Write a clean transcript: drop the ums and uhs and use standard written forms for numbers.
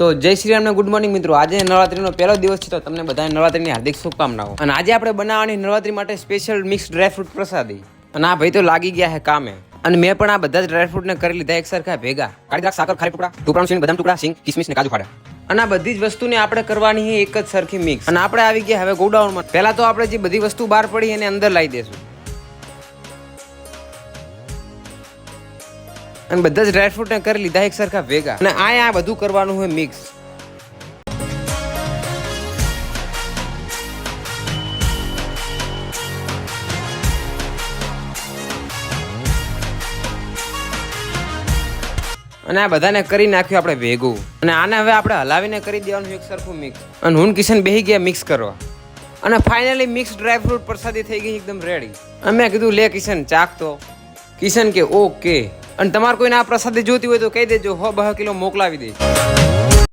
તો જય શ્રી રામ ને ગુડ મોર્નિંગ મિત્રો. આજે નવરાત્રીનો પહેલો દિવસ છે તો તમને બધાને નવરાત્રીની હાર્દિક શુભકામનાઓ. અને આજે આપણે બનાવવાની નવરાત્રી માટે સ્પેશિયલ મિક્સ ડ્રાયફ્રૂટ પ્રસાદી. અને આ ભાઈ તો લાગી ગયા છે કામે. અને મેં પણ આ બધા જ ડ્રાયફ્રૂટને કરી લીધા એક સરખા ભેગા. કાળી દ્રાક્ષ, સાકર, ખારી ટુકડા, ટુકડાનું સીણ, બદામ ટુકડા, સિંગ, કિસમિસ ને કાજુ ફાડા. અને આ બધી જ વસ્તુને આપણે કરવાની છે એક જ સરખી મિક્સ. અને આપણે આવી ગયા હવે ગોડાઉનમાં. પહેલા તો આપણે જે બધી વસ્તુ બહાર પડી એને અંદર લાવી દેશું. અને બધા જ ડ્રાયફ્રૂટને કરી લીધા એક સરખા ભેગા. અને આ બધું કરવાનું હોય મિક્સ. અને આ બધાને કરી નાખ્યું આપણે ભેગું. અને આને હવે આપણે હલાવીને કરી દેવાનું એક સરખું મિક્સ. અને હું કિશન બેસી ગયા મિક્સ કરવા. અને ફાઇનલી મિક્સ ડ્રાયફ્રૂટ પ્રસાદી થઈ ગઈ એકદમ રેડી. અને મેં કીધું લે કિશન ચાખ તો. કિશન કે ઓકે. અને તમારે કોઈને આ પ્રસાદી જોતી હોય તો કહી દેજો, 100-200 કિલો મોકલાવી દે.